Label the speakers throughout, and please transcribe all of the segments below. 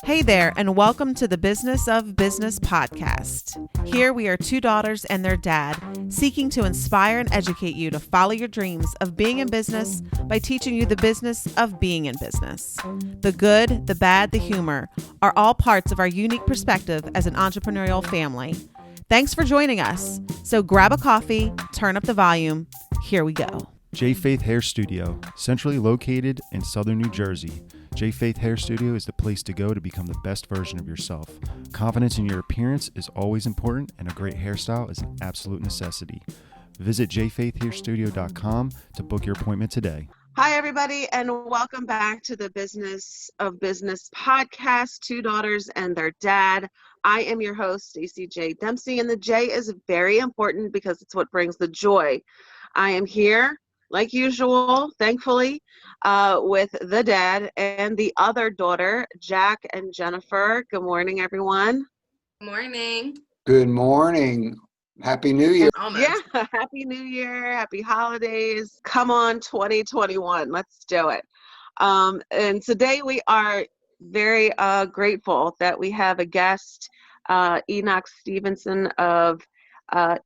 Speaker 1: Hey there, and welcome to the Business of Business podcast. Here we are two daughters and their dad, seeking to inspire and educate you to follow your dreams of being in business by teaching you the business of being in business. The good, the bad, the humor are all parts of our unique perspective as an entrepreneurial family. Thanks for joining us. So grab a coffee, turn up the volume. Here we go.
Speaker 2: J Faith Hair Studio, centrally located in southern New Jersey. J Faith Hair Studio is the place to go to become the best version of yourself. Confidence in your appearance is always important, and a great hairstyle is an absolute necessity. Visit jfaithhairstudio.com to book your appointment today.
Speaker 1: Hi, everybody, and welcome back to the Business of Business podcast, Two Daughters and Their Dad. I am your host, Staci J. Dempsey, and the J is very important because it's what brings the joy. I am here, like usual, thankfully, with the dad and the other daughter, Jack and Jennifer. Good morning, everyone.
Speaker 3: Good morning.
Speaker 4: Good morning. Happy New Year.
Speaker 3: Almost.
Speaker 1: Yeah, Happy New Year, Happy Holidays. Come on, 2021. Let's do it. And today we are very grateful that we have a guest, Enoch Stevenson of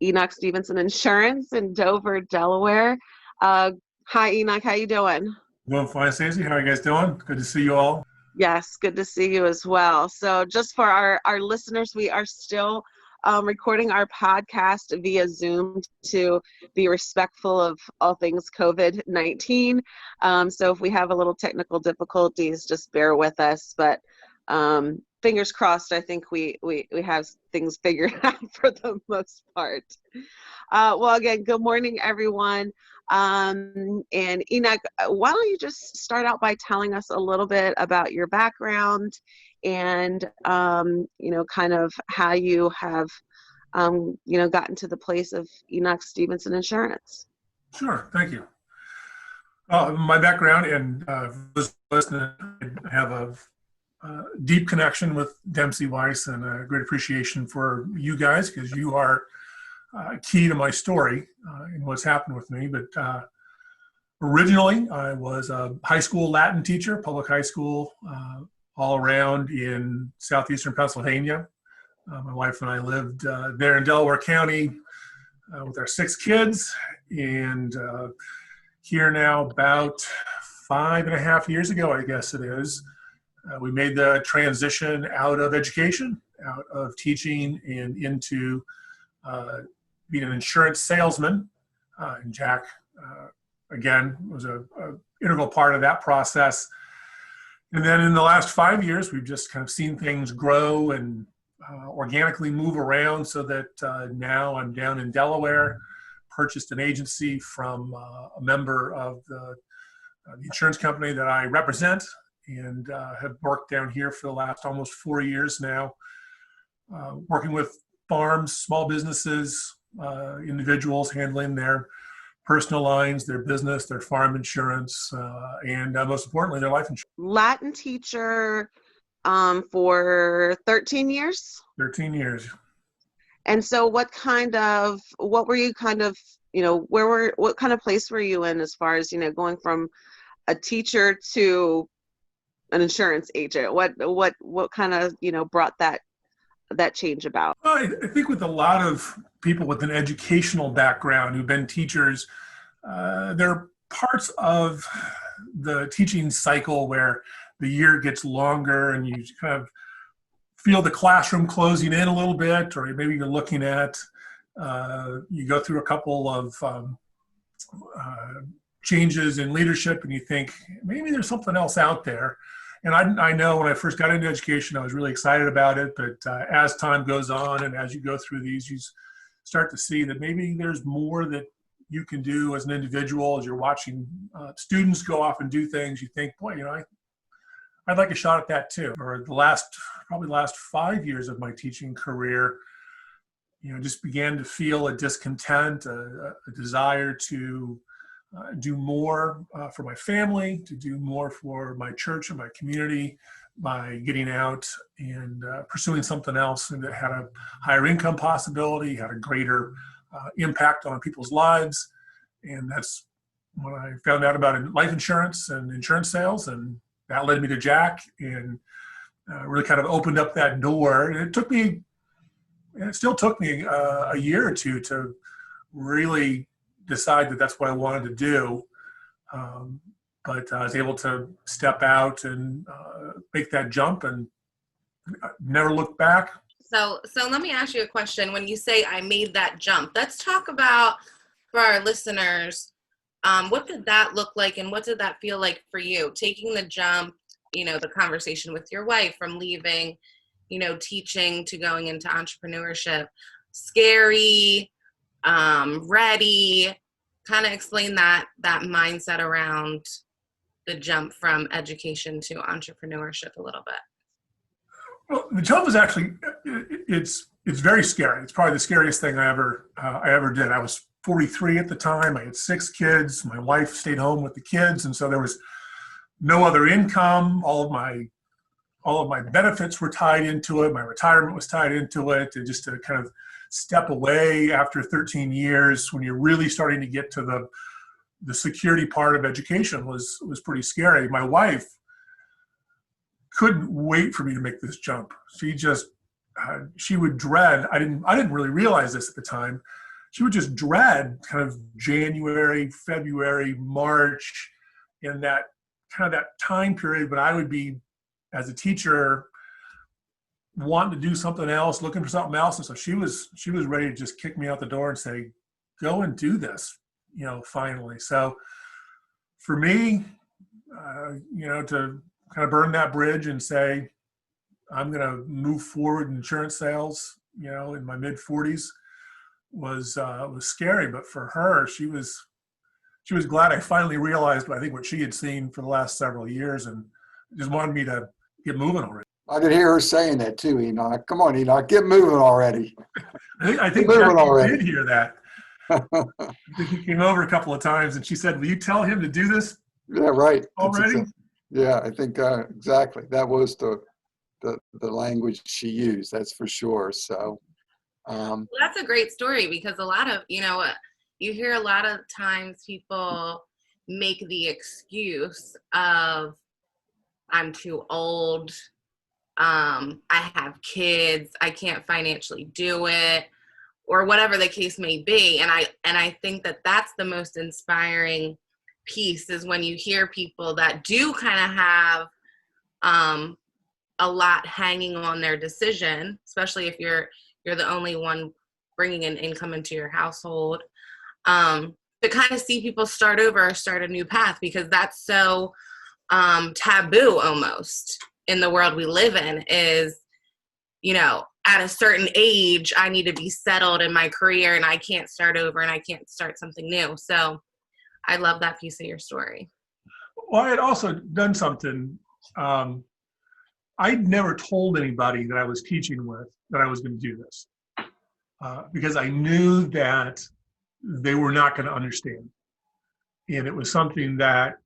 Speaker 1: Enoch Stevenson Insurance in Dover, Delaware. Hi, Enoch. How you doing?
Speaker 5: Doing fine, Staci. How are you guys doing? Good to see you all.
Speaker 1: Yes, good to see you as well. So just for our listeners, we are still recording our podcast via Zoom to be respectful of all things COVID-19. So if we have a little technical difficulties, just bear with us. But fingers crossed, I think we have things figured out for the most part. Well, again, good morning, everyone. And Enoch, why don't you just start out by telling us a little bit about your background and, kind of how you have, gotten to the place of Enoch Stevenson Insurance.
Speaker 5: Sure, thank you. My background, and listening, I have a deep connection with Dempsey Weiss and a great appreciation for you guys because you are key to my story and what's happened with me. But originally, I was a high school Latin teacher, public high school, all around in southeastern Pennsylvania. My wife and I lived there in Delaware County with our 6 kids, and here now about 5.5 years ago, I guess it is, we made the transition out of education, out of teaching, and into being an insurance salesman. And Jack, again, was an integral part of that process. And then in the last 5 years, we've just kind of seen things grow and organically move around so that now I'm down in Delaware, purchased an agency from a member of the insurance company that I represent, and have worked down here for the last almost 4 years now, working with farms, small businesses, individuals, handling their personal lines, their business, their farm insurance, and most importantly, their life insurance.
Speaker 1: Latin teacher for 13 years?
Speaker 5: 13 years.
Speaker 1: And so what were you kind of, what kind of place were you in as far as, going from a teacher to an insurance agent? What kind of, brought that change about?
Speaker 5: I think with a lot of people with an educational background who've been teachers, there are parts of the teaching cycle where the year gets longer and you kind of feel the classroom closing in a little bit, or maybe you're looking at, you go through a couple of changes in leadership and you think, maybe there's something else out there. And I know when I first got into education, I was really excited about it. But as time goes on and as you go through these, you start to see that maybe there's more that you can do as an individual. As you're watching students go off and do things, you think, boy, I'd like a shot at that too. Or the last 5 years of my teaching career, just began to feel a discontent, a desire to do more for my family, to do more for my church and my community by getting out and pursuing something else that had a higher income possibility, had a greater impact on people's lives. And that's when I found out about life insurance and insurance sales, and that led me to Jack. And really kind of opened up that door. And it still took me a year or two to really decide that that's what I wanted to do. But I was able to step out and make that jump and never look back.
Speaker 3: So let me ask you a question. When you say I made that jump, let's talk about, for our listeners, what did that look like and what did that feel like for you? Taking the jump, the conversation with your wife from leaving, teaching to going into entrepreneurship. Scary, ready. Kind of explain that mindset around the jump from education to entrepreneurship a little bit.
Speaker 5: Well, the jump is actually, it's very scary. It's probably the scariest thing I ever did. I was 43 at the time. I had 6 kids. My wife stayed home with the kids, and so there was no other income. All of my benefits were tied into it. My retirement was tied into it. And just to kind of step away after 13 years, when you're really starting to get to the security part of education, was pretty scary. My wife couldn't wait for me to make this jump. She would dread. I didn't really realize this at the time. She would just dread kind of January, February, March, in that kind of that time period when I would be, as a teacher, wanting to do something else, looking for something else. And so she was ready to just kick me out the door and say, go and do this, finally. So for me, to kind of burn that bridge and say, I'm going to move forward in insurance sales, in my mid 40s was scary. But for her, she was glad I finally realized, I think, what she had seen for the last several years, and just wanted me to get moving already.
Speaker 4: I could hear her saying that too, Enoch. Come on, Enoch, get moving already.
Speaker 5: I think Jackie did hear that. I think he came over a couple of times and she said, will you tell him to do this?
Speaker 4: Yeah, right.
Speaker 5: Already?
Speaker 4: Yeah, I think exactly. That was the language she used, that's for sure. So
Speaker 3: well, that's a great story, because a lot of, you hear a lot of times people make the excuse of, I'm too old, I have kids, I can't financially do it, or whatever the case may be. And I think that that's the most inspiring piece, is when you hear people that do kind of have a lot hanging on their decision, especially if you're the only one bringing an income into your household, to kind of see people start over or start a new path, because that's so taboo almost in the world we live in, is, at a certain age, I need to be settled in my career and I can't start over and I can't start something new. So I love that piece of your story.
Speaker 5: Well, I had also done something. I'd never told anybody that I was teaching with that I was going to do this, because I knew that they were not going to understand. And it was something that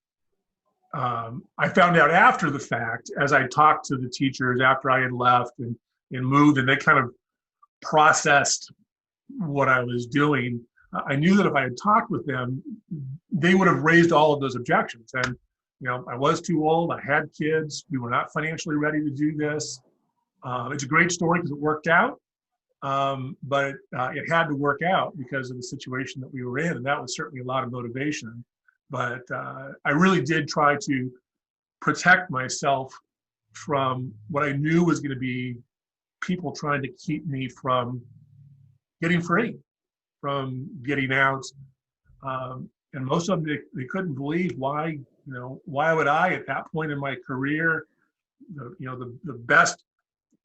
Speaker 5: I found out after the fact, as I talked to the teachers after I had left and moved, and they kind of processed what I was doing. I knew that if I had talked with them, they would have raised all of those objections. And, I was too old, I had kids, we were not financially ready to do this. It's a great story because it worked out, but it had to work out because of the situation that we were in, and that was certainly a lot of motivation. But I really did try to protect myself from what I knew was going to be people trying to keep me from getting free, from getting out. And most of them, they couldn't believe why, why would I, at that point in my career, the best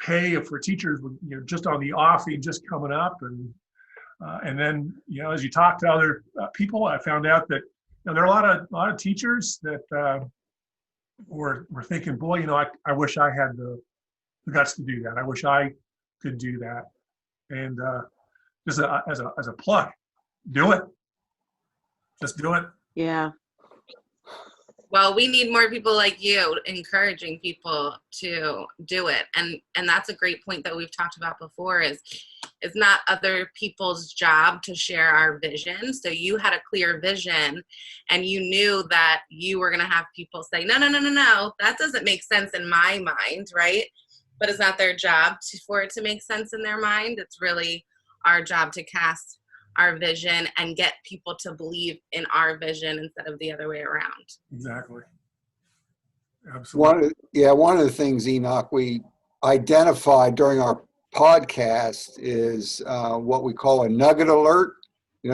Speaker 5: pay for teachers, just on the offing, just coming up. And then, as you talk to other people, I found out that there are a lot of teachers that were thinking, boy, I wish I had the guts to do that. I wish I could do that. And just as a plug, do it. Just do it.
Speaker 1: Yeah.
Speaker 3: Well, we need more people like you encouraging people to do it. And that's a great point that we've talked about before, is it's not other people's job to share our vision. So you had a clear vision and you knew that you were going to have people say, no, that doesn't make sense in my mind, right? but it's not their job for it to make sense in their mind. It's really our job to cast our vision and get people to believe in our vision instead of the other way around.
Speaker 5: Exactly. Absolutely.
Speaker 4: One of the things, Enoch, we identified during our podcast is what we call a nugget alert,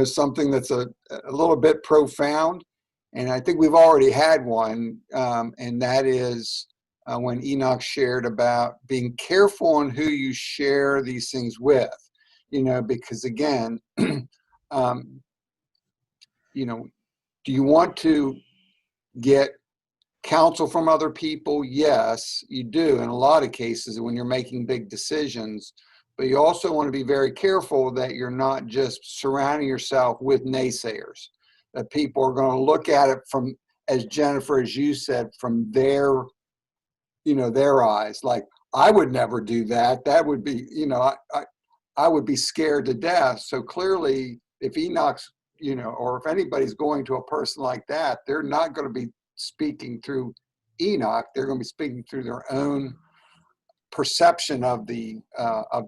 Speaker 4: something that's a little bit profound. And I think we've already had one, and that is when Enoch shared about being careful on who you share these things with, because again, do you want to get counsel from other people? Yes, you do in a lot of cases when you're making big decisions, but you also want to be very careful that you're not just surrounding yourself with naysayers, that people are going to look at it from, as Jennifer, as you said, from their eyes. Like, I would never do that. That would be, I would be scared to death. So clearly, if Enoch's, or if anybody's going to a person like that, they're not going to be speaking through Enoch. They're going to be speaking through their own perception of the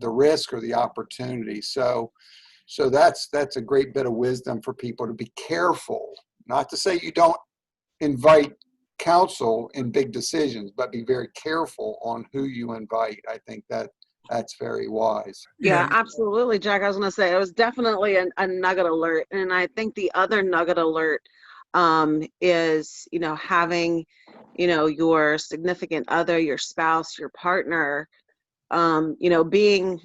Speaker 4: risk or the opportunity. So that's a great bit of wisdom for people to be careful. Not to say you don't invite counsel in big decisions, but be very careful on who you invite. I think that's very wise.
Speaker 1: Yeah, absolutely, Jack. I was going to say it was definitely a nugget alert, and I think the other nugget alert is having your significant other, your spouse, your partner, being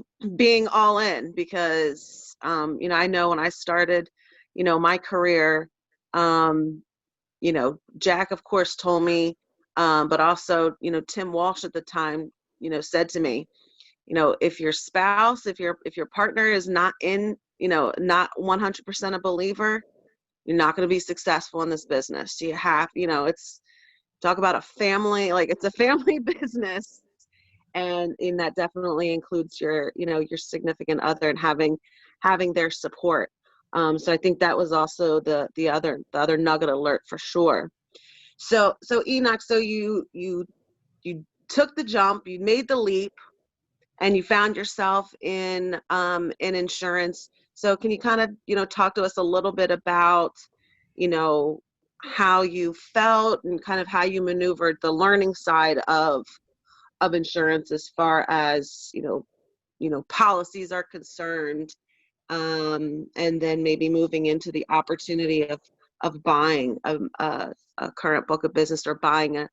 Speaker 1: all in, because I know when I started my career, Jack of course told me, but also Tim Walsh at the time said to me, if your spouse, if your partner is not not 100% a believer, you're not going to be successful in this business. You have, it's talk about a family, like it's a family business, and that definitely includes your your significant other and having their support. So I think that was also the other nugget alert for sure. So Enoch, so you took the jump, you made the leap, and you found yourself in insurance. So can you kind of talk to us a little bit about how you felt and kind of how you maneuvered the learning side of insurance as far as policies are concerned, and then maybe moving into the opportunity of buying a current book of business or buying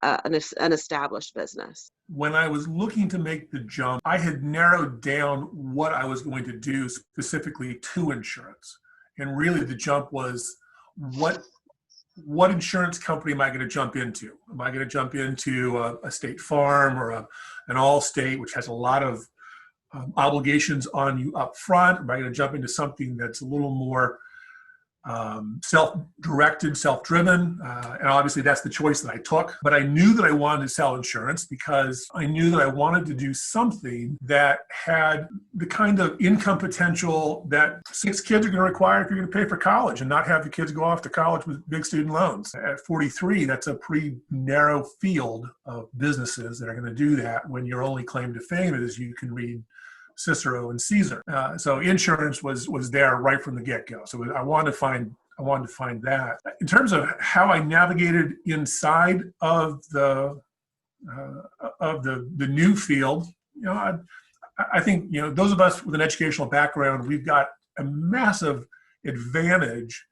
Speaker 1: an established business.
Speaker 5: When I was looking to make the jump, I had narrowed down what I was going to do specifically to insurance. And really the jump was, what insurance company am I going to jump into? Am I going to jump into a State Farm or an Allstate, which has a lot of obligations on you up front? Am I going to jump into something that's a little more self-directed, self-driven? And obviously that's the choice that I took. But I knew that I wanted to sell insurance because I knew that I wanted to do something that had the kind of income potential that 6 kids are going to require if you're going to pay for college and not have the kids go off to college with big student loans. At 43, that's a pretty narrow field of businesses that are going to do that when your only claim to fame is you can read Cicero and Caesar. So insurance was there right from the get-go. So I wanted to find that. In terms of how I navigated inside of the new field, I think those of us with an educational background, we've got a massive advantage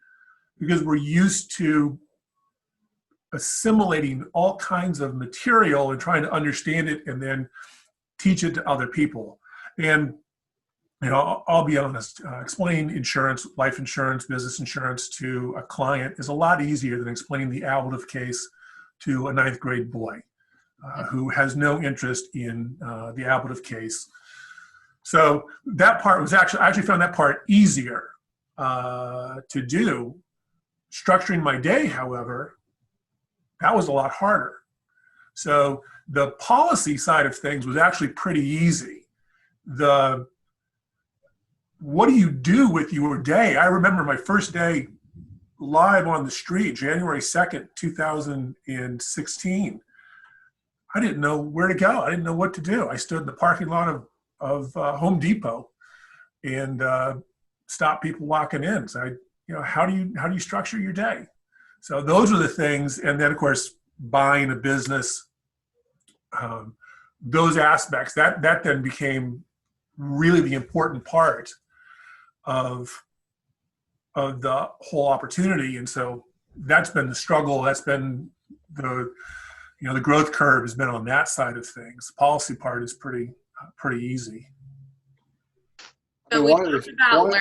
Speaker 5: because we're used to assimilating all kinds of material and trying to understand it and then teach it to other people. And I'll be honest, explaining insurance, life insurance, business insurance to a client is a lot easier than explaining the abound case to a 9th grade boy who has no interest in the abound case. So that part was I actually found that part easier to do. Structuring my day, however, that was a lot harder. So the policy side of things was actually pretty easy. What do you do with your day? I remember my first day live on the street, January 2nd, 2016. I didn't know where to go. I didn't know what to do. I stood in the parking lot of Home Depot and stopped people walking in. So how do you structure your day? So those are the things. And then of course, buying a business, those aspects, that then became really the important part of the whole opportunity. And so that's been the struggle. That's been the growth curve has been on that side of things. The policy part is pretty easy.
Speaker 3: So we talked about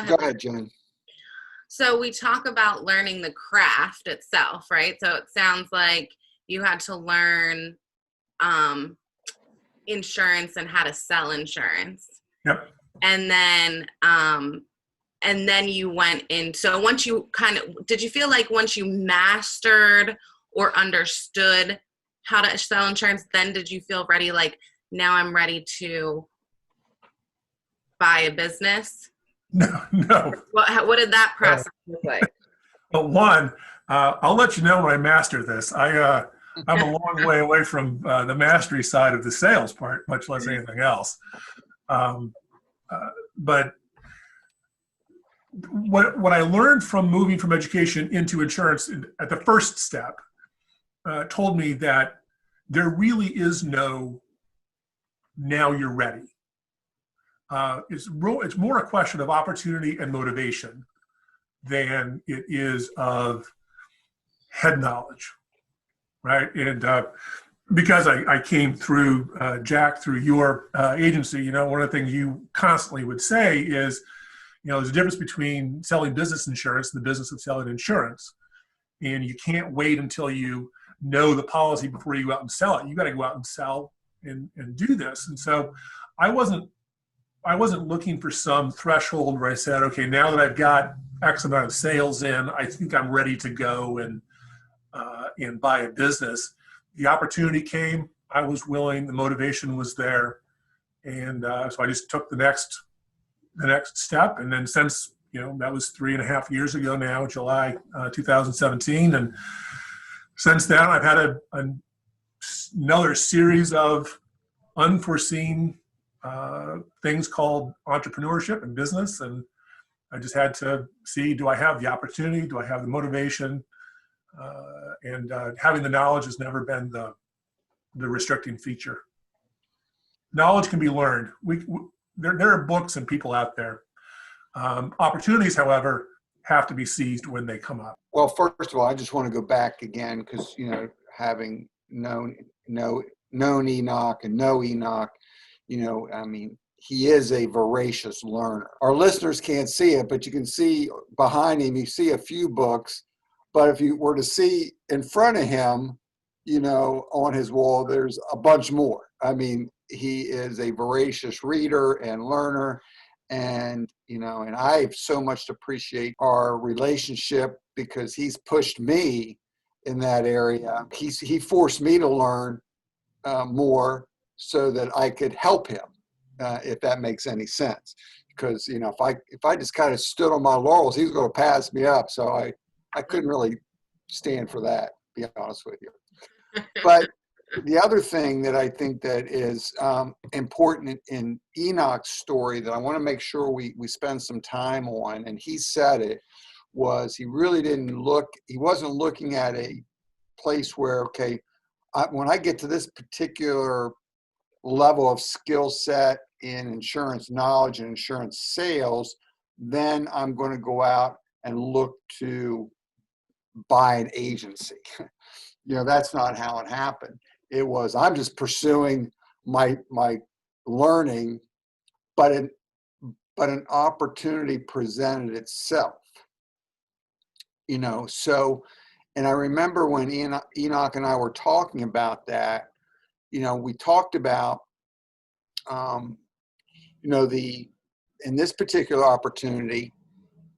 Speaker 4: go ahead, Jen.
Speaker 3: So we talk about learning the craft itself, right? So it sounds like you had to learn insurance and how to sell insurance.
Speaker 5: Yep.
Speaker 3: And then you went in. So once you did you feel like once you mastered or understood how to sell insurance, then did you feel ready, like now I'm ready to buy a business?
Speaker 5: No.
Speaker 3: What did that process look like?
Speaker 5: But one, I'll let you know when I master this. I'm a long way away from the mastery side of the sales part, much less anything else. But what I learned from moving from education into insurance at the first step told me that there really is no now you're ready. It's more a question of opportunity and motivation than it is of head knowledge, right? And because I came through, Jack, through your agency, one of the things you constantly would say is, there's a difference between selling business insurance and the business of selling insurance. And you can't wait until you know the policy before you go out and sell it. You got to go out and sell and do this. And so I wasn't looking for some threshold where I said, okay, now that I've got X amount of sales in, I think I'm ready to go and buy a business. The opportunity came. I was willing. The motivation was there, and so I just took the next step. And then since that was 3.5 years ago now, July 2017, and since then I've had another series of unforeseen things called entrepreneurship and business, and I just had to see, do I have the opportunity? Do I have the motivation? And having the knowledge has never been the restricting feature. Knowledge can be learned. There are books and people out there. Opportunities, however, have to be seized when they come up.
Speaker 4: Well, first of all, I just want to go back again because, having known Enoch and know Enoch, he is a voracious learner. Our listeners can't see it, but you can see behind him, you see a few books. But if you were to see in front of him, on his wall, there's a bunch more. He is a voracious reader and learner. And, and I so much appreciate our relationship because he's pushed me in that area. He forced me to learn more so that I could help him, if that makes any sense. Because, if I just kind of stood on my laurels, he was going to pass me up. So I couldn't really stand for that, to be honest with you. But the other thing that I think that is important in Enoch's story that I want to make sure we spend some time on, and he said it, was he really he wasn't looking at a place where, okay, when I get to this particular level of skill set in insurance knowledge and insurance sales, then I'm going to go out and look to buy an agency. That's not how it happened. It was, I'm just pursuing my learning, but an opportunity presented itself. So, and I remember when Enoch and I were talking about that, we talked about, in this particular opportunity,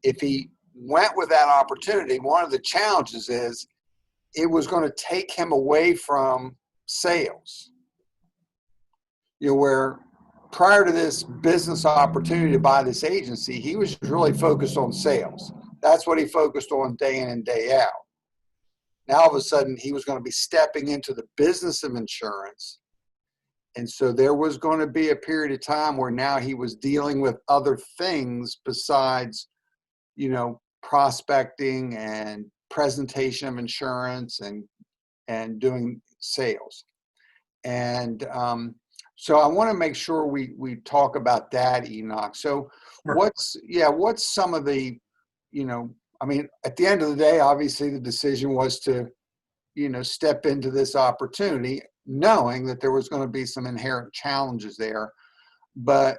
Speaker 4: if he went with that opportunity, one of the challenges is it was going to take him away from sales. Where prior to this business opportunity to buy this agency, he was really focused on sales. That's what he focused on day in and day out. now all of a sudden he was going to be stepping into the business of insurance. And so there was going to be a period of time where now he was dealing with other things besides, prospecting and presentation of insurance and doing sales. And so I want to make sure we talk about that, Enoch. So what's some of the, at the end of the day, obviously the decision was to, step into this opportunity, knowing that there was going to be some inherent challenges there. But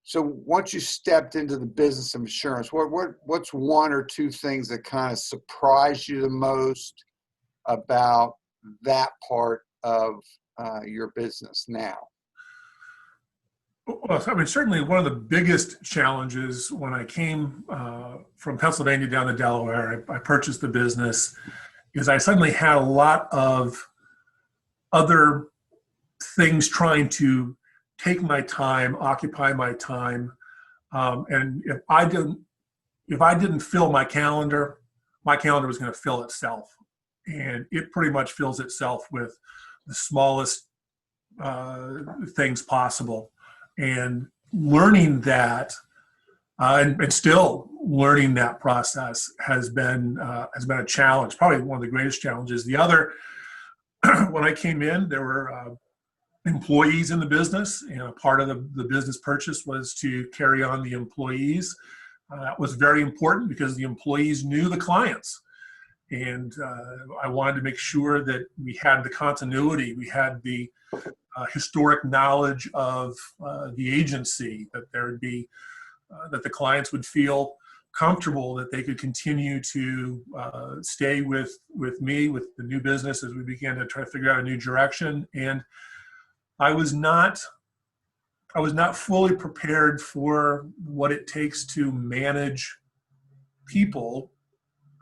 Speaker 4: so once you stepped into the business of insurance, what's one or two things that kind of surprised you the most about that part of your business now?
Speaker 5: Well, certainly one of the biggest challenges when I came from Pennsylvania down to Delaware, I purchased the business, is I suddenly had a lot of other things trying to take my time, occupy my time, and if I didn't fill my calendar was going to fill itself, and it pretty much fills itself with the smallest things possible. And learning that, and still learning that process has been a challenge, probably one of the greatest challenges. The other, when I came in, there were employees in the business, and part of the business purchase was to carry on the employees. That was very important because the employees knew the clients. And I wanted to make sure that we had the continuity, we had the historic knowledge of the agency, that there would be, that the clients would feel comfortable, that they could continue to stay with me, with the new business as we began to try to figure out a new direction. And I was not fully prepared for what it takes to manage people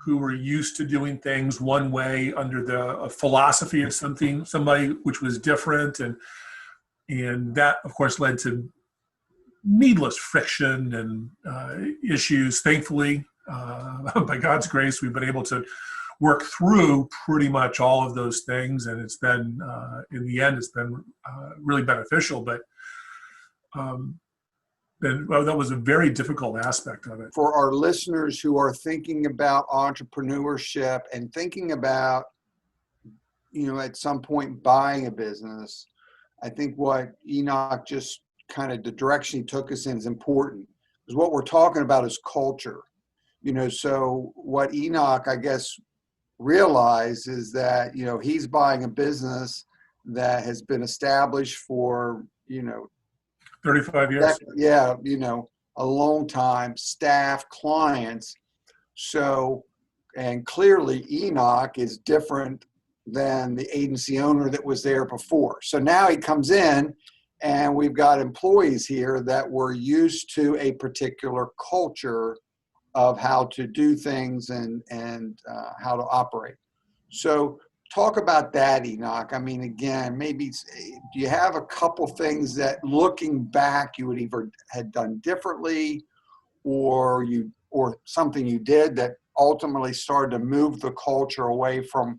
Speaker 5: who were used to doing things one way under the philosophy of somebody which was different. And that, of course, led to needless friction and issues. Thankfully, by God's grace, we've been able to work through pretty much all of those things. And it's been, in the end, it's been really beneficial. But that was a very difficult aspect of it.
Speaker 4: For our listeners who are thinking about entrepreneurship and thinking about, at some point buying a business, I think what Enoch just kind of the direction he took us in is important, because what we're talking about is culture. So what Enoch, I guess, realized is that, he's buying a business that has been established for,
Speaker 5: 35 years.
Speaker 4: Yeah, a long time, staff, clients. So, and clearly Enoch is different than the agency owner that was there before. So now he comes in and we've got employees here that were used to a particular culture of how to do things and how to operate. So talk about that, Enoch. Again, maybe do you have a couple things that, looking back, you would either had done differently, or something you did that ultimately started to move the culture away from,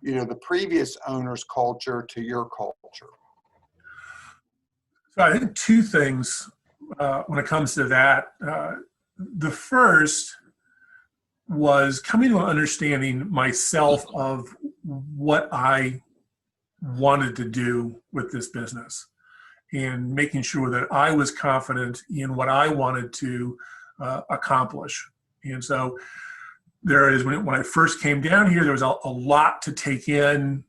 Speaker 4: the previous owner's culture to your culture?
Speaker 5: So I think two things when it comes to that. The first was coming to an understanding myself of what I wanted to do with this business, and making sure that I was confident in what I wanted to accomplish. And so there is, when I first came down here, there was a lot to take in,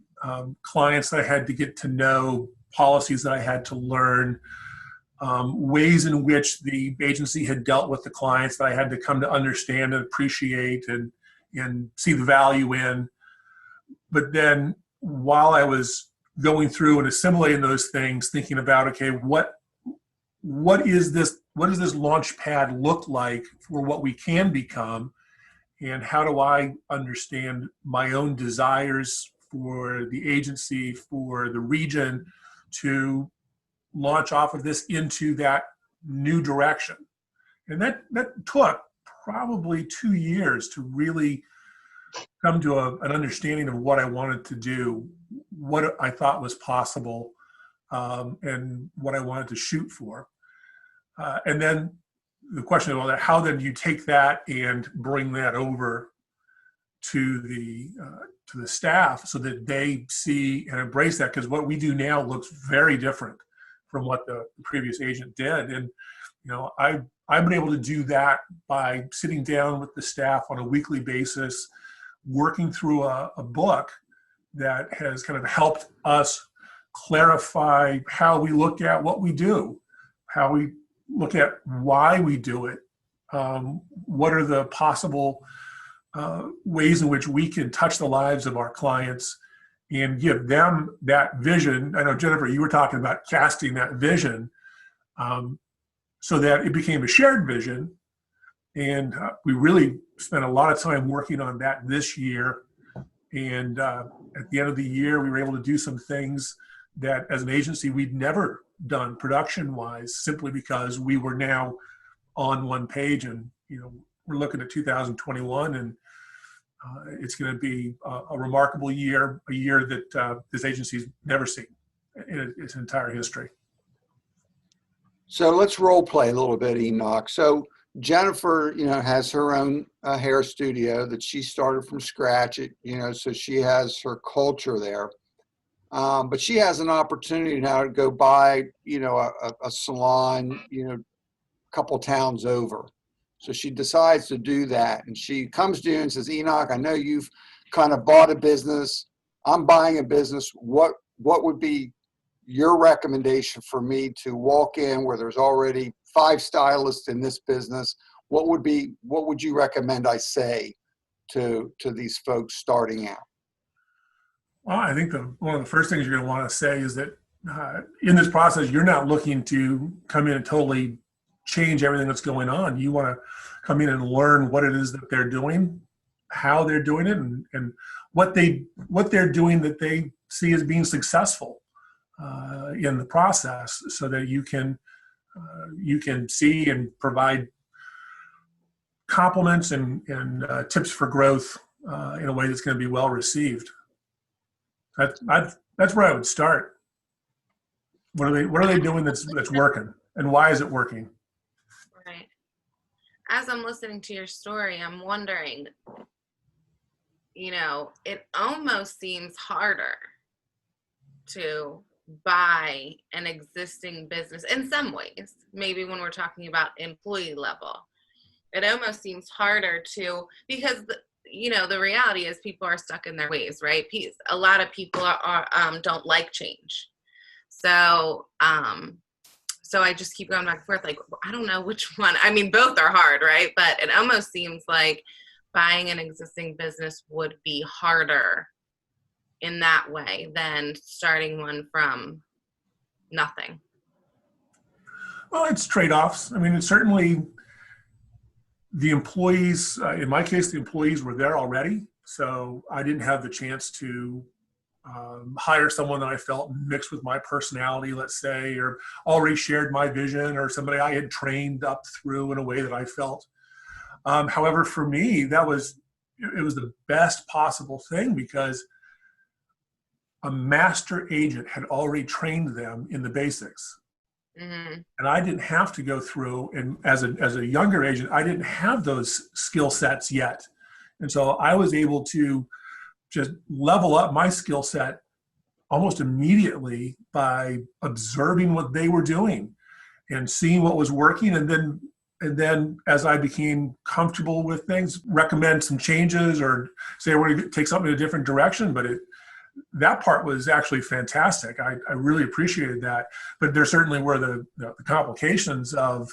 Speaker 5: clients that I had to get to know, policies that I had to learn, ways in which the agency had dealt with the clients that I had to come to understand and appreciate and see the value in. But then while I was going through and assimilating those things, thinking about, okay, what is this launch pad look like for what we can become, and how do I understand my own desires for the agency, for the region, to launch off of this into that new direction. And that took probably 2 years to really come to an understanding of what I wanted to do, what I thought was possible, and what I wanted to shoot for. And then the question of how then do you take that and bring that over to the staff so that they see and embrace that? Because what we do now looks very different from what the previous agent did. And I've been able to do that by sitting down with the staff on a weekly basis, working through a book that has kind of helped us clarify how we look at what we do, how we look at why we do it, what are the possible ways in which we can touch the lives of our clients and give them that vision. I know, Jennifer, you were talking about casting that vision so that it became a shared vision. And we really spent a lot of time working on that this year. And at the end of the year, we were able to do some things that as an agency we'd never done production-wise, simply because we were now on one page. And we're looking at 2021, and it's going to be a remarkable year, a year that this agency's never seen in its entire history.
Speaker 4: So let's role play a little bit, Enoch. So Jennifer, has her own hair studio that she started from scratch. So she has her culture there. But she has an opportunity now to go buy, a salon, a couple towns over. So she decides to do that. And she comes to you and says, Enoch, I know you've kind of bought a business. I'm buying a business. What would be your recommendation for me to walk in where there's already 5 stylists in this business? What would you recommend I say to these folks starting out?
Speaker 5: Well, I think one of the first things you're going to want to say is that in this process, you're not looking to come in and totally change everything that's going on. You want to come in and learn what it is that they're doing, how they're doing it, and what they're doing that they see as being successful in the process, so that you can see and provide compliments and tips for growth in a way that's going to be well received. That's where I would start. What are they doing that's working, and why is it working?
Speaker 3: Right. As I'm listening to your story, I'm wondering, it almost seems harder to buy an existing business in some ways. Maybe when we're talking about employee level, it almost seems harder because the reality is people are stuck in their ways, right? A lot of people don't like change. So I just keep going back and forth, like, I don't know which one. I mean, both are hard, right? But it almost seems like buying an existing business would be harder in that way than starting one from nothing.
Speaker 5: Well, it's trade-offs. I mean, it's certainly the employees, in my case, the employees were there already. So I didn't have the chance to hire someone that I felt mixed with my personality, let's say, or already shared my vision, or somebody I had trained up through in a way that I felt. However, for me, it was the best possible thing, because a master agent had already trained them in the basics. Mm-hmm. And I didn't have to go through, and as a younger agent, I didn't have those skill sets yet. And so I was able to just level up my skill set almost immediately by observing what they were doing and seeing what was working. And then as I became comfortable with things, recommend some changes or say we're going to take something in a different direction. But that part was actually fantastic. I really appreciated that. But there certainly were the complications of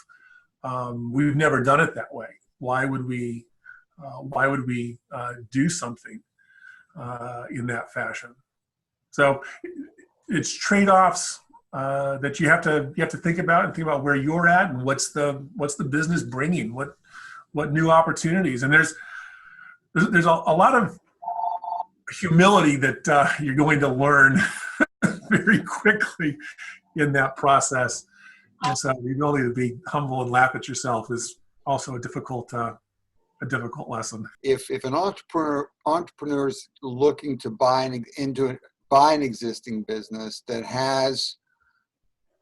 Speaker 5: we've never done it that way. Why would we do something in that fashion? So it's trade-offs that you have to think about, and think about where you're at and what's the business bringing, what new opportunities. And there's a lot of humility that you're going to learn very quickly in that process. And so the ability to be humble and laugh at yourself is also a difficult a difficult lesson.
Speaker 4: If an entrepreneur is looking to buy an existing business that has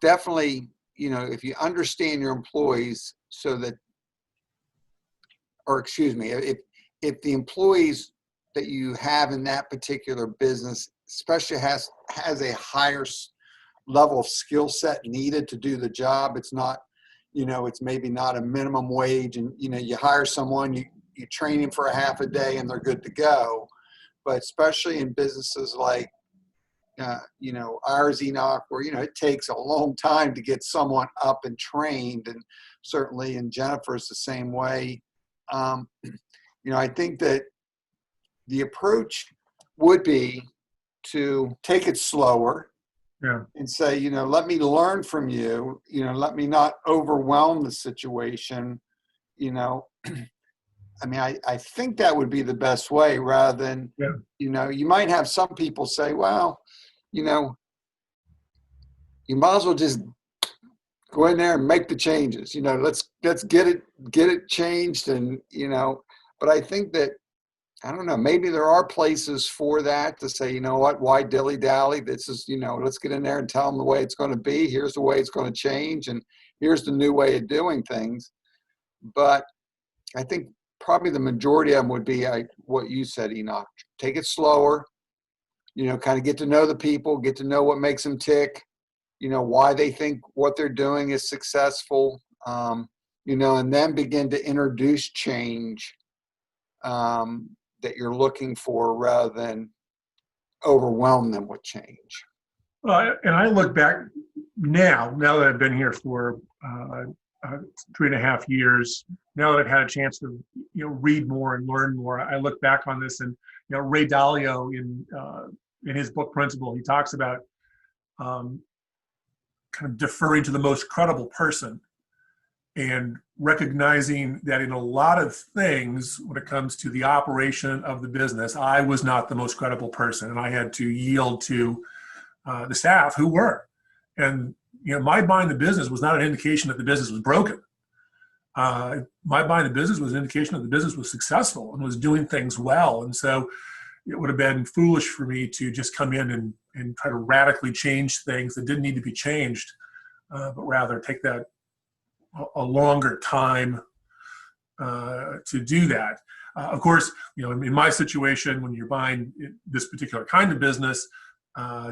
Speaker 4: definitely, if you understand your employees so that, or excuse me, if the employees that you have in that particular business, especially has a higher level of skill set needed to do the job, it's not, it's maybe not a minimum wage, and you hire someone, you train them for a half a day and they're good to go. But especially in businesses like ours, Enoch, where it takes a long time to get someone up and trained, and certainly in Jennifer's the same way. I think that the approach would be to take it slower.
Speaker 5: Yeah.
Speaker 4: And say, let me learn from you, let me not overwhelm the situation, I think that would be the best way, rather than, you might have some people say, well, you might as well just go in there and make the changes, let's get it changed. And, but I think that, I don't know, maybe there are places for that to say, why dilly-dally? This is, let's get in there and tell them the way it's going to be. Here's the way it's going to change, and here's the new way of doing things. But I think probably the majority of them would be what you said, Enoch. Take it slower, kind of get to know the people, get to know what makes them tick, why they think what they're doing is successful, and then begin to introduce change that you're looking for, rather than overwhelm them with change.
Speaker 5: Well, and I look back now that I've been here for 3.5 years, now that I've had a chance to read more and learn more, I look back on this, and Ray Dalio in his book Principle, he talks about kind of deferring to the most credible person, and recognizing that in a lot of things, when it comes to the operation of the business, I was not the most credible person, and I had to yield to the staff who were. And my buying the business was not an indication that the business was broken. My buying the business was an indication that the business was successful and was doing things well. And so it would have been foolish for me to just come in and try to radically change things that didn't need to be changed, but rather take that a longer time to do that. Of course, in my situation, when you're buying this particular kind of business,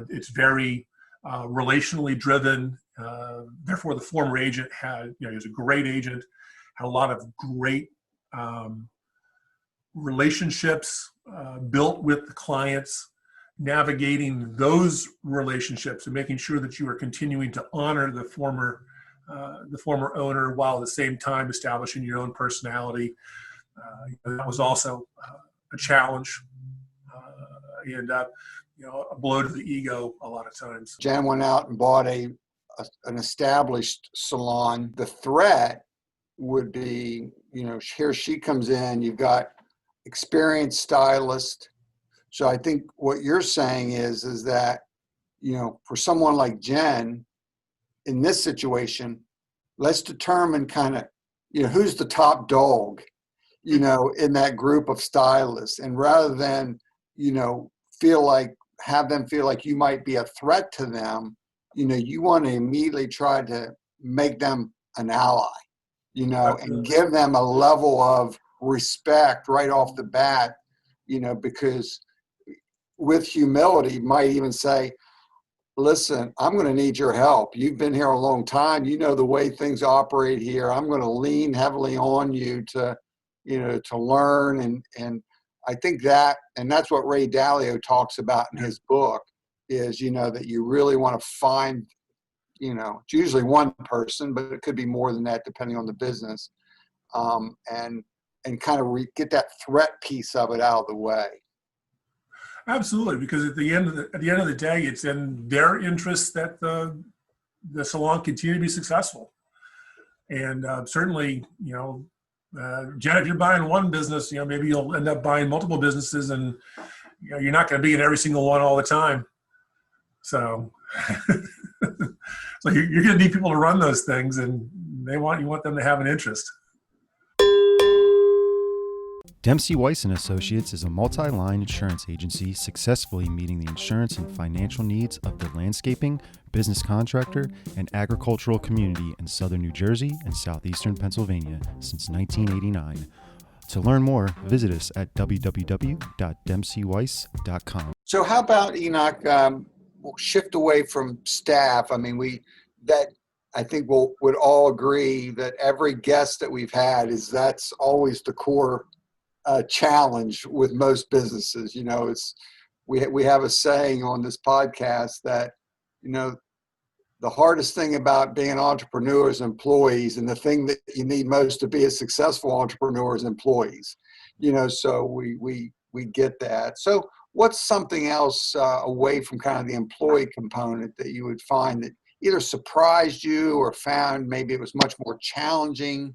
Speaker 5: it's very relationally driven. Therefore, the former agent he was a great agent, had a lot of great relationships built with the clients, navigating those relationships and making sure that you are continuing to honor the former owner, while at the same time establishing your own personality. That was also a challenge, and a blow to the ego a lot of times.
Speaker 4: Jen went out and bought an established salon. The threat would be, here she comes in, you've got experienced stylist. So I think what you're saying is that, for someone like Jen, in this situation, let's determine kind of, who's the top dog, in that group of stylists. And rather than, have them feel like you might be a threat to them, you want to immediately try to make them an ally, and give them a level of respect right off the bat, because with humility might even say, listen, I'm going to need your help. You've been here a long time. You know the way things operate here. I'm going to lean heavily on you to learn. And I think that's what Ray Dalio talks about in his book is, that you really want to find, it's usually one person, but it could be more than that depending on the business. And kind of get that threat piece of it out of the way.
Speaker 5: Absolutely, because at the end of the day, it's in their interest that the salon continue to be successful. And certainly, Jen, if you're buying one business, maybe you'll end up buying multiple businesses, and you're not going to be in every single one all the time. So, you're going to need people to run those things, and you want them to have an interest.
Speaker 2: Dempsey Weiss and Associates is a multi-line insurance agency successfully meeting the insurance and financial needs of the landscaping, business contractor, and agricultural community in southern New Jersey and southeastern Pennsylvania since 1989. To learn more, visit us at www.dempseyweiss.com.
Speaker 4: So how about, Enoch, we'll shift away from staff. I mean, I think would all agree that every guest that we've had that's always the core challenge with most businesses. You know, we have a saying on this podcast that, you know, the hardest thing about being an entrepreneur is employees, and the thing that you need most to be a successful entrepreneur is employees. You know, so we get that. So what's something else away from kind of the employee component that you would find that either surprised you or found maybe it was much more challenging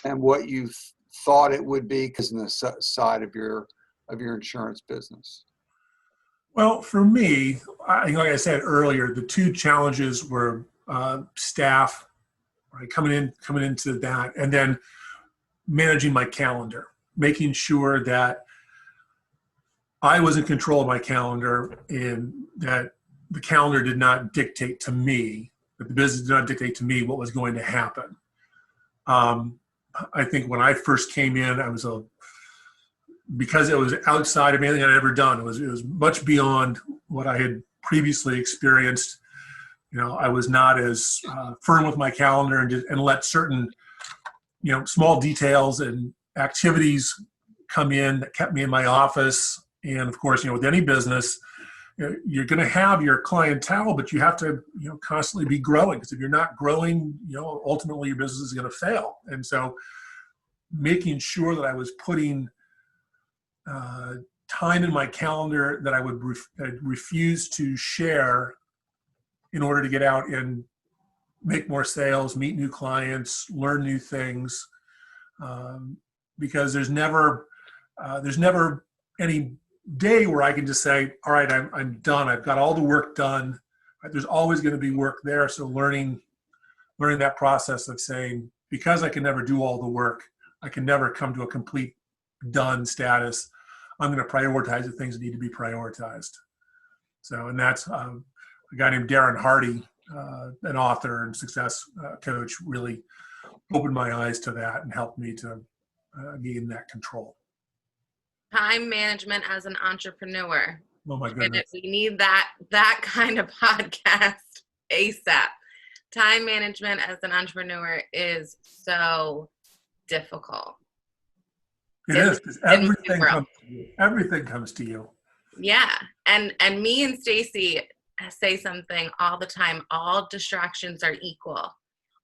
Speaker 4: than what you thought it would be because in the side of your insurance business?
Speaker 5: Well, for me, like I said earlier, the two challenges were staff, right, coming into that, and then managing my calendar, making sure that I was in control of my calendar and that the calendar did not dictate to me, that the business did not dictate to me what was going to happen. I think when I first came in, because it was outside of anything I'd ever done. It was much beyond what I had previously experienced. You know, I was not as firm with my calendar and let certain, you know, small details and activities come in that kept me in my office. And of course, you know, with any business, you're going to have your clientele, but you have to, you know, constantly be growing, because if you're not growing, you know, ultimately your business is going to fail. And so making sure that I was putting time in my calendar that I would refuse to share in order to get out and make more sales, meet new clients, learn new things, because there's never any day where I can just say, all right, I'm done. I've got all the work done. Right? There's always going to be work there. So learning that process of saying, because I can never do all the work, I can never come to a complete done status. I'm going to prioritize the things that need to be prioritized. So, and that's a guy named Darren Hardy, an author and success coach, really opened my eyes to that and helped me to gain that control.
Speaker 3: Time management as an entrepreneur.
Speaker 5: Oh my goodness.
Speaker 3: We need that kind of podcast ASAP. Time management as an entrepreneur is so difficult.
Speaker 5: It is, because everything comes to you.
Speaker 3: Yeah. And me and Staci say something all the time. All distractions are equal.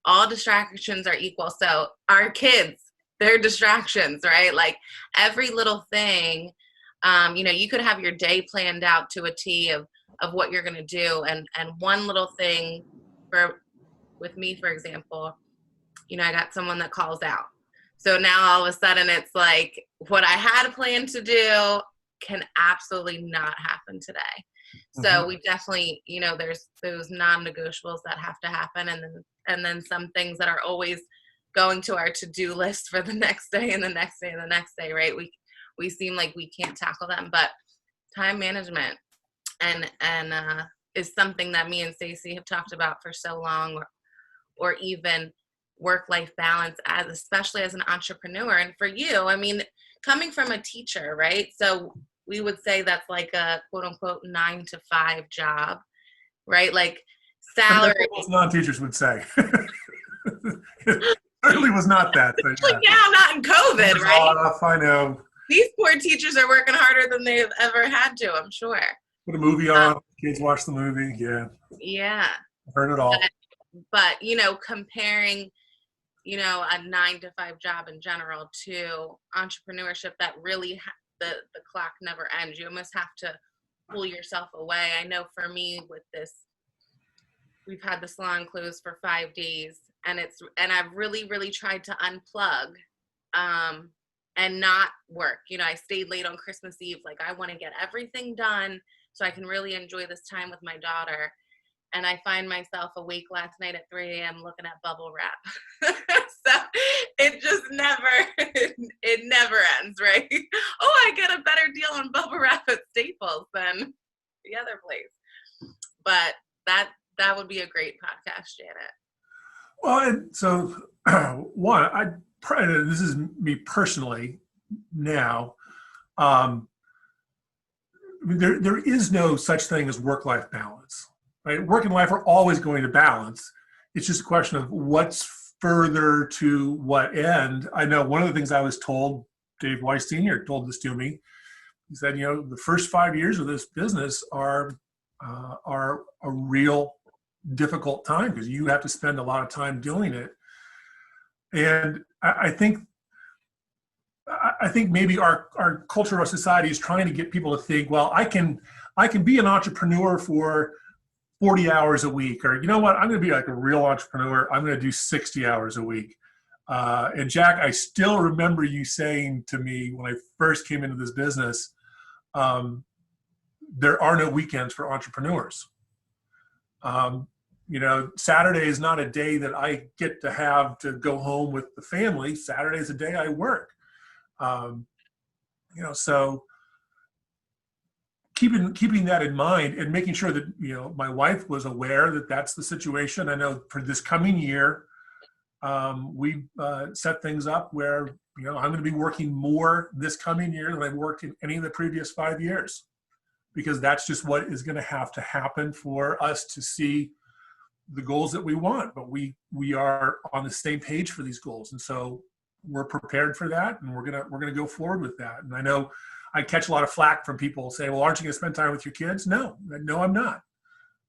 Speaker 3: All distractions are equal. So our kids, they're distractions, right? Like every little thing, you know, you could have your day planned out to a T of what you're going to do. And one little thing with me, for example, you know, I got someone that calls out. So now all of a sudden it's like what I had planned to do can absolutely not happen today. Mm-hmm. So we definitely, you know, there's those non-negotiables that have to happen. And then some things that are always going to our to-do list for the next day and the next day and the next day, right? We seem like we can't tackle them, but time management and is something that me and Staci have talked about for so long, or even work-life balance, especially as an entrepreneur. And for you, I mean, coming from a teacher, right? So we would say that's like a quote unquote 9 to 5 job, right? Like salary.
Speaker 5: Most non-teachers would say. It certainly was not that. But,
Speaker 3: yeah. Now, not in COVID, right?
Speaker 5: Off, I know.
Speaker 3: These poor teachers are working harder than they've ever had to, I'm sure.
Speaker 5: Put a movie on, kids watch the movie, yeah.
Speaker 3: Yeah.
Speaker 5: I've heard it all.
Speaker 3: But you know, comparing, you know, a 9 to 5 job in general to entrepreneurship that really the clock never ends. You almost have to pull yourself away. I know for me with this, we've had the salon closed for 5 days, and I've really, really tried to unplug and not work. You know, I stayed late on Christmas Eve. Like, I want to get everything done so I can really enjoy this time with my daughter. And I find myself awake last night at 3 a.m. looking at bubble wrap. So it just never, it never ends, right? Oh, I get a better deal on bubble wrap at Staples than the other place. But that would be a great podcast, Janet.
Speaker 5: Well, and so this is me personally now. I mean, there is no such thing as work-life balance, right? Work and life are always going to balance. It's just a question of what's further to what end. I know one of the things I was told, Dave Weiss Sr. told this to me. He said, the first 5 years of this business are a real difficult time because you have to spend a lot of time doing it. And I think maybe our culture, our society is trying to get people to think, well, I can be an entrepreneur for 40 hours a week, or you know what, I'm going to be like a real entrepreneur. I'm going to do 60 hours a week. And Jack, I still remember you saying to me when I first came into this business, there are no weekends for entrepreneurs. Saturday is not a day that I get to have to go home with the family. Saturday is a day I work. So keeping that in mind and making sure that, my wife was aware that that's the situation. I know for this coming year, we set things up where, I'm going to be working more this coming year than I've worked in any of the previous 5 years, because that's just what is going to have to happen for us to see the goals that we want. But we are on the same page for these goals. And so we're prepared for that, and we're gonna go forward with that. And I know I catch a lot of flack from people saying, well, aren't you gonna spend time with your kids? No, I'm not.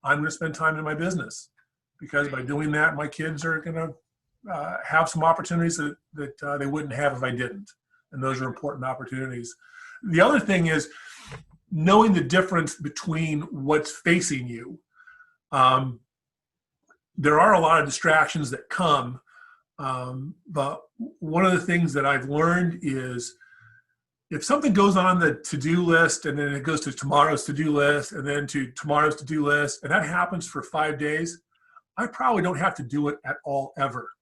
Speaker 5: I'm gonna spend time in my business, because by doing that, my kids are gonna have some opportunities that they wouldn't have if I didn't. And those are important opportunities. The other thing is knowing the difference between what's facing you. There are a lot of distractions that come, but one of the things that I've learned is if something goes on the to-do list and then it goes to tomorrow's to-do list and then to tomorrow's to-do list, and that happens for 5 days, I probably don't have to do it at all ever.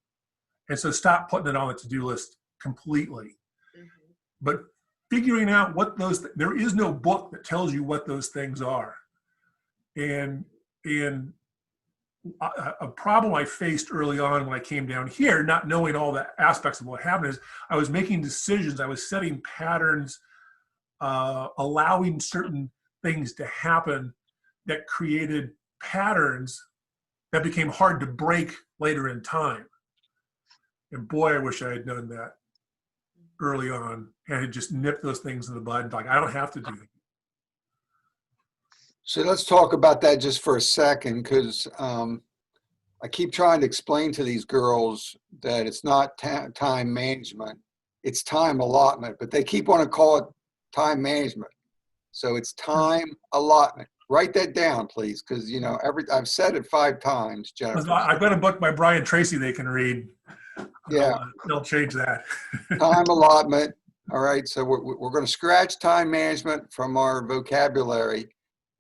Speaker 5: And so stop putting it on the to-do list completely. Mm-hmm. But figuring out what there is no book that tells you what those things are. And a problem I faced early on when I came down here, not knowing all the aspects of what happened, is I was making decisions. I was setting patterns, allowing certain things to happen that created patterns that became hard to break later in time. And boy, I wish I had done that early on and had just nipped those things in the bud. Like, I don't have to do that.
Speaker 4: So let's talk about that just for a second, because I keep trying to explain to these girls that it's not time management, it's time allotment, but they keep wanting to call it time management. So it's time allotment. Write that down, please, because I've said it 5 times, Jennifer.
Speaker 5: I've got a book by Brian Tracy they can read.
Speaker 4: Yeah,
Speaker 5: they'll change that.
Speaker 4: Time allotment. All right, so we're going to scratch time management from our vocabulary.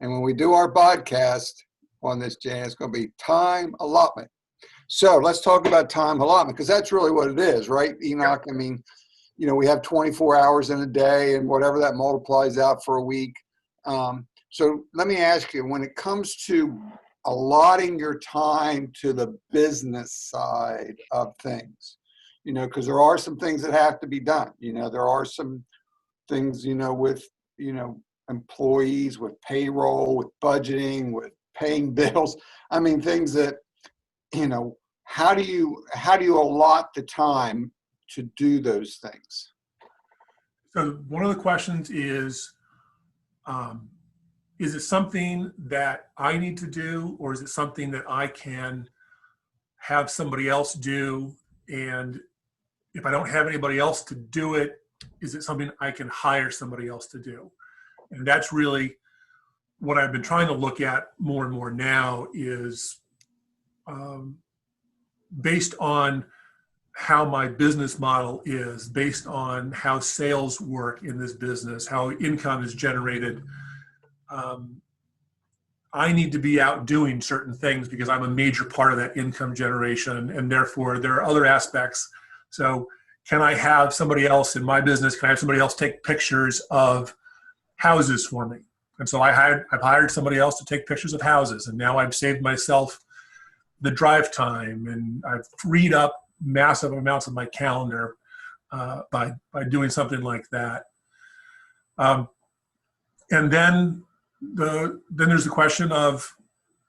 Speaker 4: And when we do our podcast on this, Jan, it's going to be time allotment. So let's talk about time allotment, because that's really what it is, right, Enoch? I mean, we have 24 hours in a day and whatever that multiplies out for a week. So let me ask you, when it comes to allotting your time to the business side of things, because there are some things that have to be done. There are some things, with, employees, with payroll, with budgeting, with paying bills. I mean, things that, how do you allot the time to do those things?
Speaker 5: So one of the questions is it something that I need to do, or is it something that I can have somebody else do? And if I don't have anybody else to do it, is it something I can hire somebody else to do? And that's really what I've been trying to look at more and more now, is based on how my business model is, based on how sales work in this business, how income is generated. I need to be out doing certain things because I'm a major part of that income generation. And therefore, there are other aspects So can I have somebody else in my business, can I have somebody else take pictures of houses for me? And so I've hired somebody else to take pictures of houses, and now I've saved myself the drive time, and I've freed up massive amounts of my calendar by doing something like that. And then there's the question of,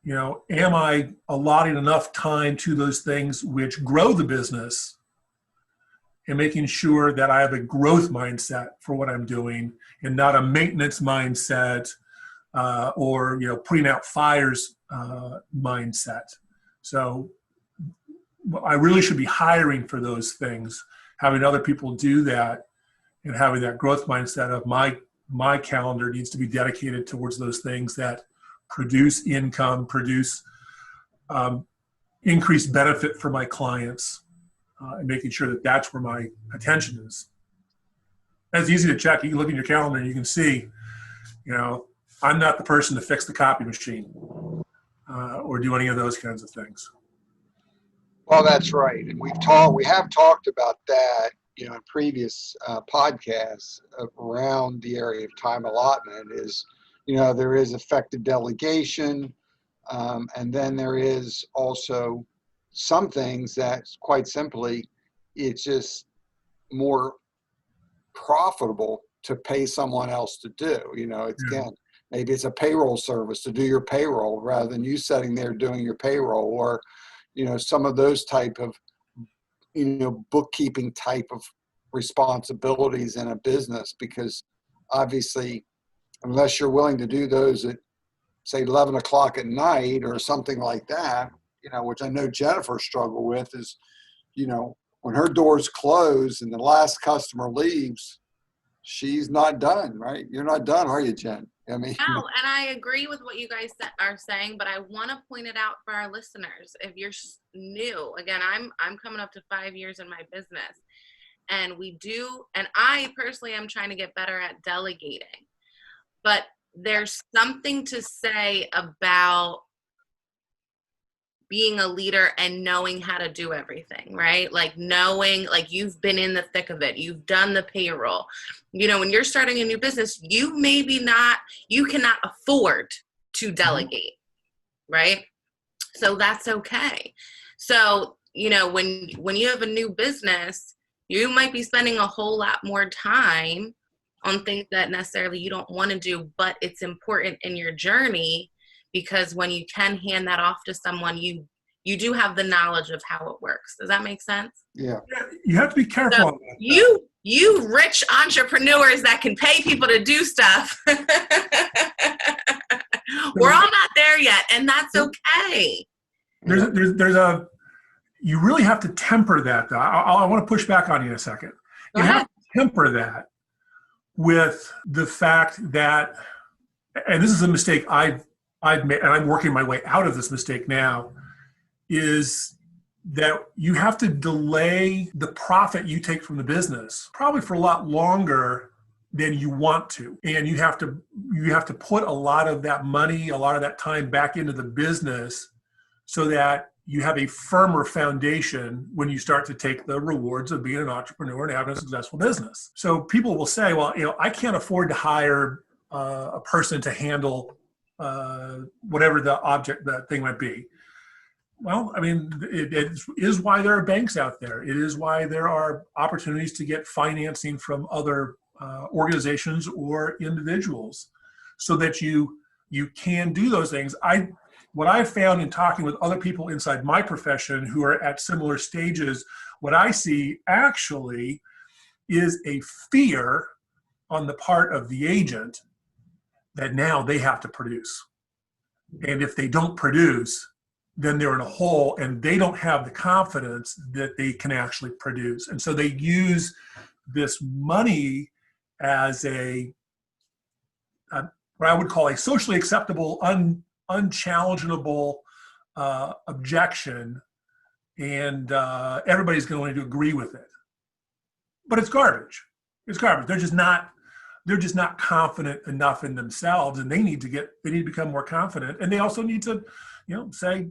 Speaker 5: am I allotting enough time to those things which grow the business, and making sure that I have a growth mindset for what I'm doing and not a maintenance mindset or putting out fires mindset. So I really should be hiring for those things, having other people do that, and having that growth mindset of my calendar needs to be dedicated towards those things that produce income, produce increased benefit for my clients, and making sure that that's where my attention is. That's easy to check. You can look in your calendar and you can see, I'm not the person to fix the copy machine or do any of those kinds of things.
Speaker 4: Well, that's right. And we have talked about that, in previous podcasts around the area of time allotment is, there is effective delegation. And then there is also some things that quite simply, it's just more profitable to pay someone else to do. Again, maybe it's a payroll service to do your payroll rather than you sitting there doing your payroll, or, some of those type of, bookkeeping type of responsibilities in a business, because obviously, unless you're willing to do those at, say, 11 o'clock at night or something like that, which I know Jennifer struggled with is, when her doors close and the last customer leaves, she's not done, right? You're not done, are you, Jen?
Speaker 3: No, and I agree with what you guys are saying, but I want to point it out for our listeners. If you're new, again, I'm coming up to 5 years in my business, and I personally am trying to get better at delegating, but there's something to say about being a leader and knowing how to do everything, right? Like knowing, like you've been in the thick of it. You've done the payroll. When you're starting a new business, you cannot afford to delegate, right? So that's okay. So, when you have a new business, you might be spending a whole lot more time on things that necessarily you don't want to do, but it's important in your journey, because when you can hand that off to someone, you do have the knowledge of how it works. Does that make sense?
Speaker 4: Yeah.
Speaker 5: You have to be careful.
Speaker 3: So
Speaker 5: on that,
Speaker 3: you rich entrepreneurs that can pay people to do stuff. We're all not there yet, and that's okay.
Speaker 5: You really have to temper that, though. I want to push back on you in a second. You have to temper that with the fact that, and this is a mistake I've made, and I'm working my way out of this mistake now, is that you have to delay the profit you take from the business probably for a lot longer than you want to. And you have to put a lot of that money, a lot of that time back into the business so that you have a firmer foundation when you start to take the rewards of being an entrepreneur and having a successful business. So people will say, well, I can't afford to hire a person to handle whatever that thing might be. Well, I mean, it is why there are banks out there. It is why there are opportunities to get financing from other organizations or individuals, so that you can do those things. What I've found in talking with other people inside my profession who are at similar stages, what I see actually is a fear on the part of the agent that now they have to produce. And if they don't produce, then they're in a hole and they don't have the confidence that they can actually produce. And so they use this money as what I would call a socially acceptable, unchallengeable objection, and everybody's going to agree with it. But it's garbage. It's garbage. They're just not confident enough in themselves, and they need to become more confident. And they also need to, say,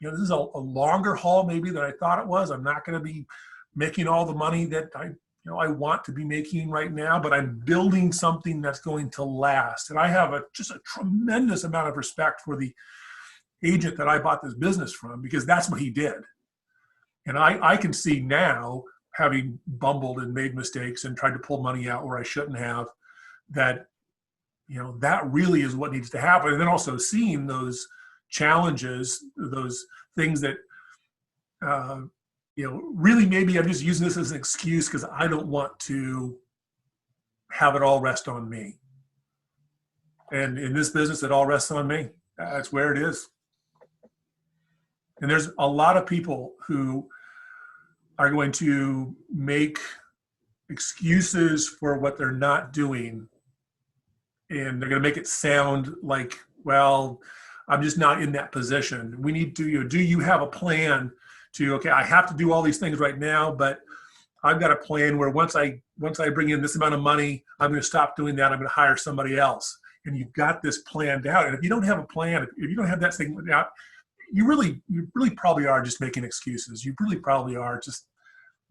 Speaker 5: this is a longer haul maybe than I thought it was. I'm not going to be making all the money that I want to be making right now, but I'm building something that's going to last. And I have just a tremendous amount of respect for the agent that I bought this business from, because that's what he did. And I can see now, having bumbled and made mistakes and tried to pull money out where I shouldn't have, that, that really is what needs to happen. And then also seeing those challenges, those things that, really maybe I'm just using this as an excuse because I don't want to have it all rest on me. And in this business, it all rests on me. That's where it is. And there's a lot of people who are going to make excuses for what they're not doing. And they're going to make it sound like, well, I'm just not in that position. We need to, do you have a plan to, okay, I have to do all these things right now, but I've got a plan where once I bring in this amount of money, I'm going to stop doing that. I'm going to hire somebody else. And you've got this planned out. And if you don't have a plan, if you don't have that thing out, you really probably are just making excuses. You really probably are just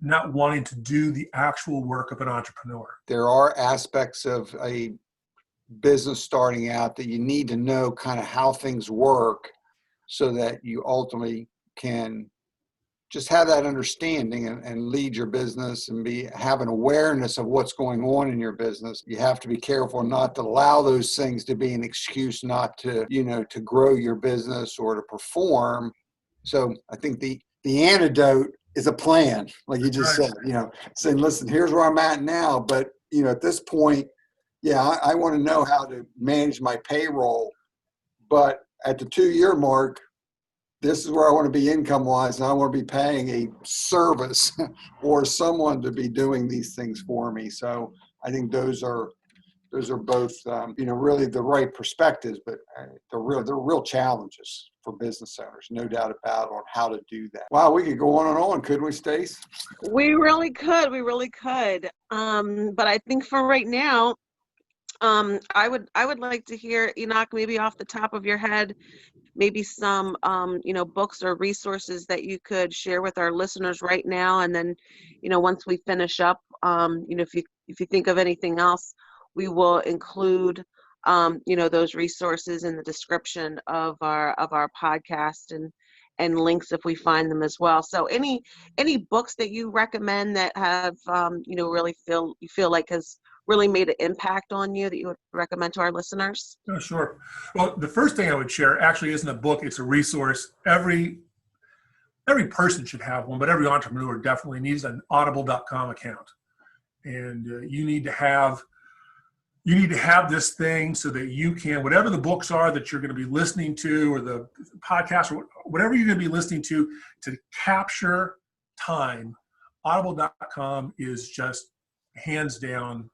Speaker 5: not wanting to do the actual work of an entrepreneur.
Speaker 4: There are aspects of a business starting out that you need to know kind of how things work so that you ultimately can just have that understanding and lead your business and have an awareness of what's going on in your business. You have to be careful not to allow those things to be an excuse not to, to grow your business or to perform. So I think the antidote is a plan, like you just said, saying, listen, here's where I'm at now. But, at this point, I want to know how to manage my payroll. But at the 2-year mark, this is where I want to be income-wise, and I want to be paying a service or someone to be doing these things for me. So I think those are both, really the right perspectives, but they're real challenges for business owners, no doubt about it, on how to do that. Wow, we could go on and on, couldn't we, Stace?
Speaker 1: We really could. But I think for right now, I would like to hear, Enoch, maybe off the top of your head, maybe some, books or resources that you could share with our listeners right now. And then, once we finish up, if you think of anything else, we will include, those resources in the description of our podcast and links if we find them as well. So any books that you recommend that have, really you feel like has really made an impact on you that you would recommend to our listeners?
Speaker 5: Oh, sure. Well, the first thing I would share actually isn't a book, it's a resource. Every person should have one, but every entrepreneur definitely needs an audible.com account. And you need to have this thing so that you can, whatever the books are that you're going to be listening to, or the podcast, or whatever you're going to be listening to capture time, audible.com is just hands down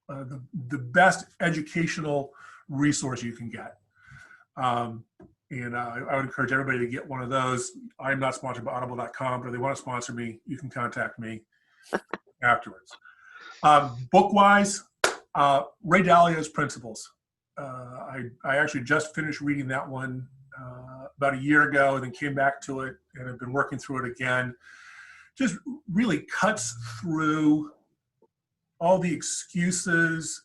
Speaker 5: the best educational resource you can get. And I would encourage everybody to get one of those. I'm not sponsored by audible.com, but if they want to sponsor me, you can contact me afterwards. Book-wise, Ray Dalio's Principles. I actually just finished reading that one about a year ago, and then came back to it and have been working through it again. Just really cuts through all the excuses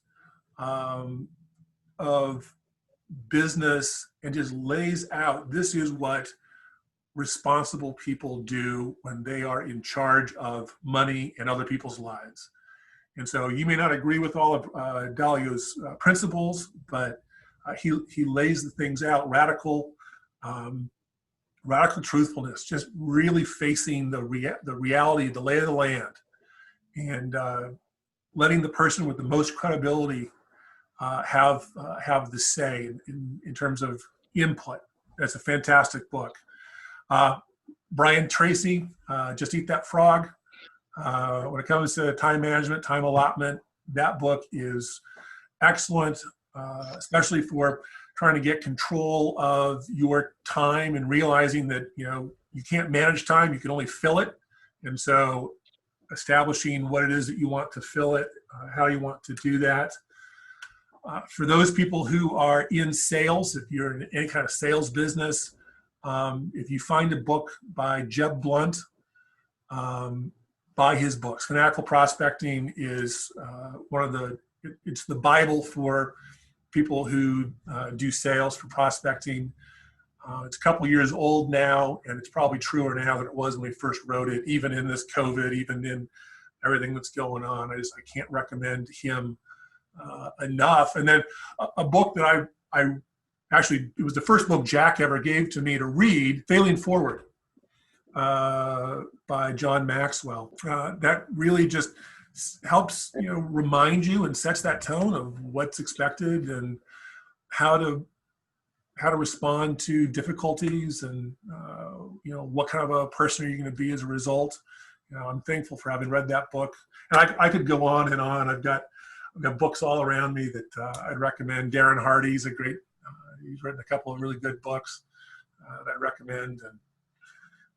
Speaker 5: of business and just lays out, this is what responsible people do when they are in charge of money and other people's lives. And so you may not agree with all of Dalio's principles, but he lays the things out, radical truthfulness, just really facing the reality, the lay of the land, and letting the person with the most credibility have the say in terms of input. That's a fantastic book. Brian Tracy, Just Eat That Frog. When it comes to time management, time allotment, that book is excellent, especially for trying to get control of your time and realizing that, you can't manage time, you can only fill it. And so establishing what it is that you want to fill it, how you want to do that. For those people who are in sales, if you're in any kind of sales business, if you find a book by Jeb Blunt, buy his books. Fanatical Prospecting is it's the Bible for people who do sales, for prospecting. It's a couple years old now, and it's probably truer now than it was when we first wrote it, even in this COVID, even in everything that's going on. I can't recommend him enough. And then a book that I actually, it was the first book Jack ever gave to me to read, Failing Forward, by John Maxwell. That really just helps, remind you and sets that tone of what's expected and how to respond to difficulties, and what kind of a person are you going to be as a result. I'm thankful for having read that book, and I could go on and on. I've got books all around me that I'd recommend. Darren Hardy's a great. He's written a couple of really good books that I recommend, and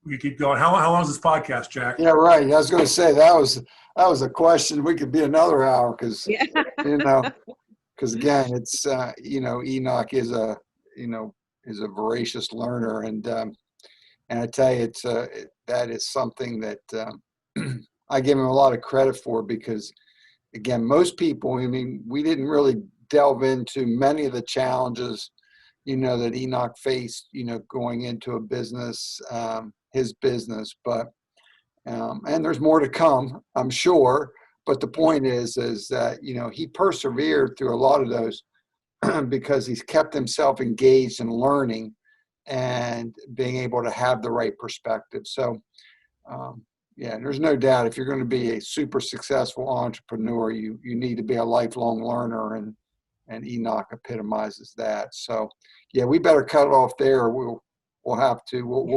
Speaker 5: we could keep going. How long is this podcast, Jack?
Speaker 4: Yeah, right. I was going to say that was a question. We could be another hour because because again, it's Enoch is a voracious learner, and I tell you, that is something that I give him a lot of credit for, because again, most people, we didn't really delve into many of the challenges that Enoch faced going into a business, his business, but and there's more to come, I'm sure, but the point is that he persevered through a lot of those because he's kept himself engaged in learning and being able to have the right perspective. So, there's no doubt if you're going to be a super successful entrepreneur, you need to be a lifelong learner, and Enoch epitomizes that. So, we better cut it off there. We'll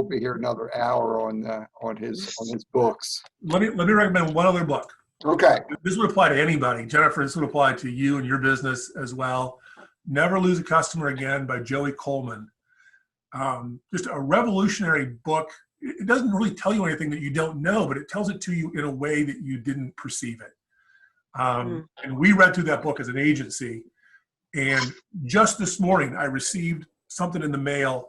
Speaker 4: be here another hour on his books.
Speaker 5: Let me recommend one other book.
Speaker 4: Okay.
Speaker 5: This would apply to anybody. Jennifer, this would apply to you and your business as well. Never Lose a Customer Again by Joey Coleman. Just a revolutionary book. It doesn't really tell you anything that you don't know, but it tells it to you in a way that you didn't perceive it. And we read through that book as an agency. And just this morning, I received something in the mail,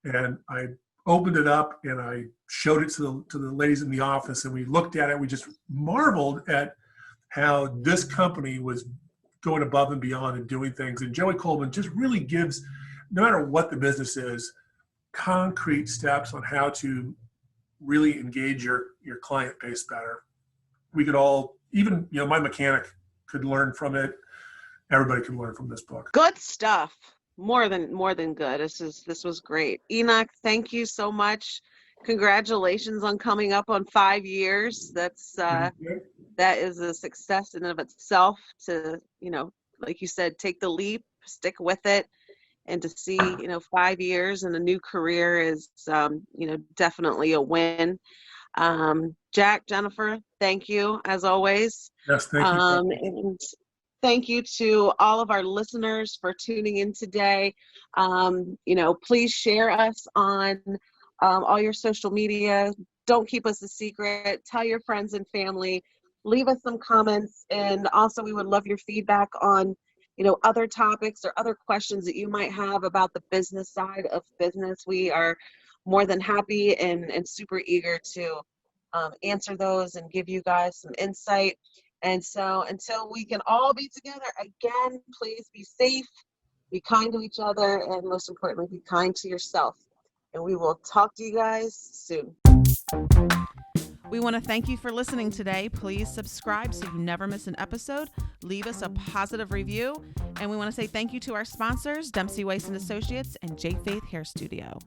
Speaker 5: and I opened it up and I showed it to the ladies in the office, and we looked at it. We just marveled at how this company was going above and beyond and doing things. And Joey Coleman just really gives, no matter what the business is, concrete steps on how to really engage your client base better. We could all, even my mechanic could learn from it. Everybody can learn from this book.
Speaker 1: Good stuff. More than good. This was great. Enoch, thank you so much. Congratulations on coming up on 5 years. That is a success in and of itself, to, like you said, take the leap, stick with it, and to see, 5 years and a new career is, definitely a win. Jack, Jennifer, thank you as always.
Speaker 5: Yes, thank you.
Speaker 1: And thank you to all of our listeners for tuning in today. Please share us on all your social media. Don't keep us a secret. Tell your friends and family. Leave us some comments. And also, we would love your feedback on, other topics or other questions that you might have about the business side of business. We are more than happy and super eager to answer those and give you guys some insight. And so until we can all be together again, please be safe, be kind to each other, and most importantly, be kind to yourself. And we will talk to you guys soon.
Speaker 6: We want to thank you for listening today. Please subscribe so you never miss an episode. Leave us a positive review. And we want to say thank you to our sponsors, Dempsey Weiss & Associates and J. Faith Hair Studio.